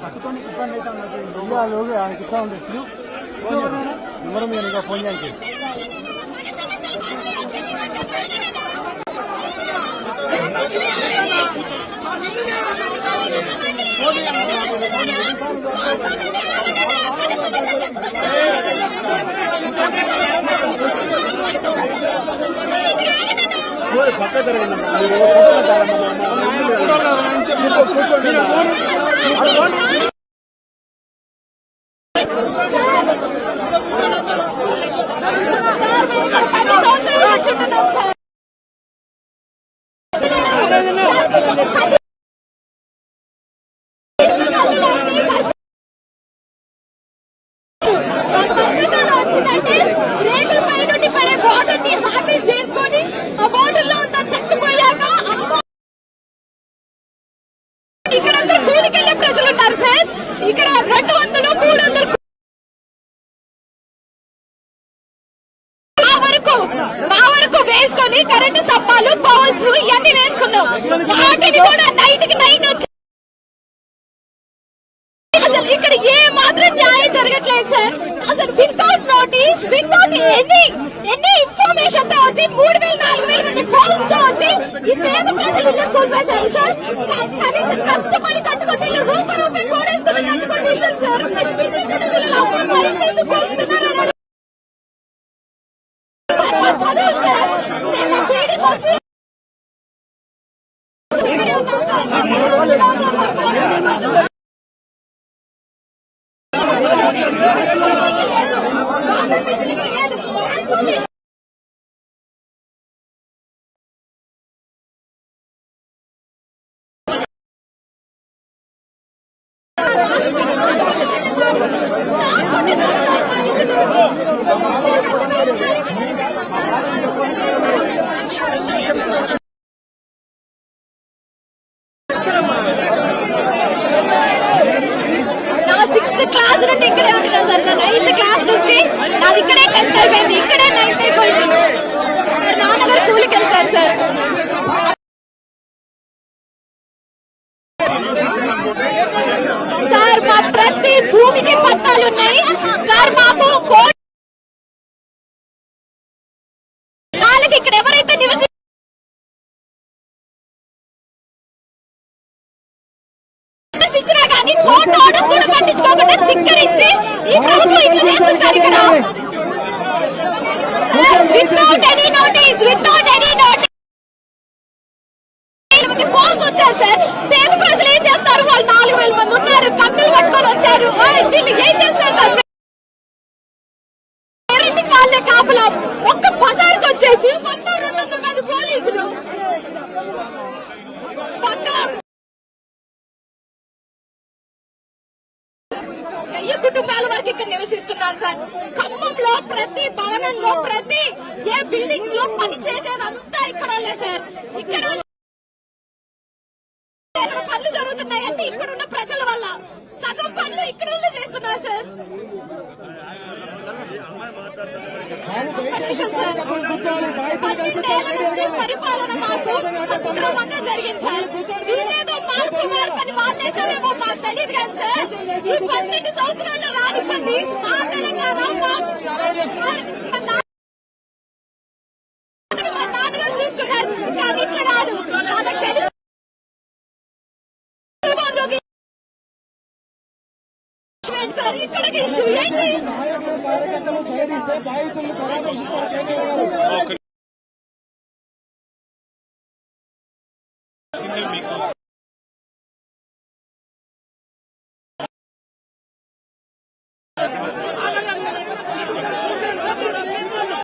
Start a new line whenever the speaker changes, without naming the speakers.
लोग कितना नंबर में फोन जाएंगे పక్క ఇక్కడ 200 300 మా వరకు వేసుకొని కరెంటు స్తంభాలు పోల్స్ ఇవన్నీ వేసుకున్నాం. వాటిని కూడా నైట్ కి నైట్ వచ్చి అసలు ఇక్కడ ఏ మాత్రం న్యాయం జరగట్లేదు సార్. అసలు వితౌట్ నోటీస్ వితౌట్ ఎన్ని ఇన్ఫర్మేషన్ తో వచ్చి 3000-4000 మంది పోల్స్ తో వచ్చి ఈ పేద ప్రజలు ఇల్లు కూల్పేశారు సార్. కనీసం కష్టపడి కట్టుకుని ఇల్లు రూపాయి కోడేసుకుని కట్టుకుని ఇల్లు సార్. చదువు సార్ నేను పీడి పోస్ట్ క్లాస్ నుండి ఇక్కడే ఉంటున్నా సార్. నా 9th క్లాస్ నుంచి నాది ఇక్కడే 10th అయిపోయింది, ఇక్కడే 9th అయిపోయింది సార్. నాన్నగారు కూలికి వెళ్తారు సార్. సార్ మా ప్రతి భూమికి పట్టాలు ఉన్నాయి సార్. మాకు వాళ్ళకి ఇక్కడ ఎవరైతే ఇచ్చినా కానీ కోర్టు ఆర్డర్స్ కూడా పట్టించుకోకుండా ధిక్కరించి ఈ ప్రభుత్వం ఇట్లా చేస్తుంది సార్. ఇక్కడ వితౌట్ ఎనీ నోటీస్ పోల్స్ వచ్చారు సార్. పేద ప్రజలు ఏం చేస్తారు? వాళ్ళు 4000 మంది ఉన్నారు, కన్నులు పట్టుకొని వచ్చారు. వీళ్ళు ఏం చేస్తారు సార్? పేరెంటింగ్ వాళ్ళే కాపులా ఒక్క బజార్కి వచ్చేసి 100-200 మంది పోలీసులు కుటుంబాల వరకు ఇక్కడ నివసిస్తున్నారు సార్. ఖమ్మంలో ప్రతి భవనంలో ప్రతి ఏ బిల్డింగ్స్ లో పని చేసేదంతా ఇక్కడ సార్. ఇక్కడ పనులు జరుగుతున్నాయంటే ఇక్కడున్న ప్రజల వల్ల. సగం పనులు ఇక్కడ చేస్తున్నారు సార్. సార్ 12 ఏళ్ల నుంచి పరిపాలన మాకు సక్రమంగా జరిగింది సార్. వీళ్ళేదో మార్పు అని వాళ్ళేసారేమో మాకు తెలియదు కానీ సార్, ఈ 12 సంవత్సరాల్లో రాని పని మా తెలంగాణ నాన్నగారు చూసుకున్నారు. కానీ ఇట్లా కాదు, వాళ్ళకి తెలుసు సార్. ఇక్కడ ఇష్యూ ఏంటి?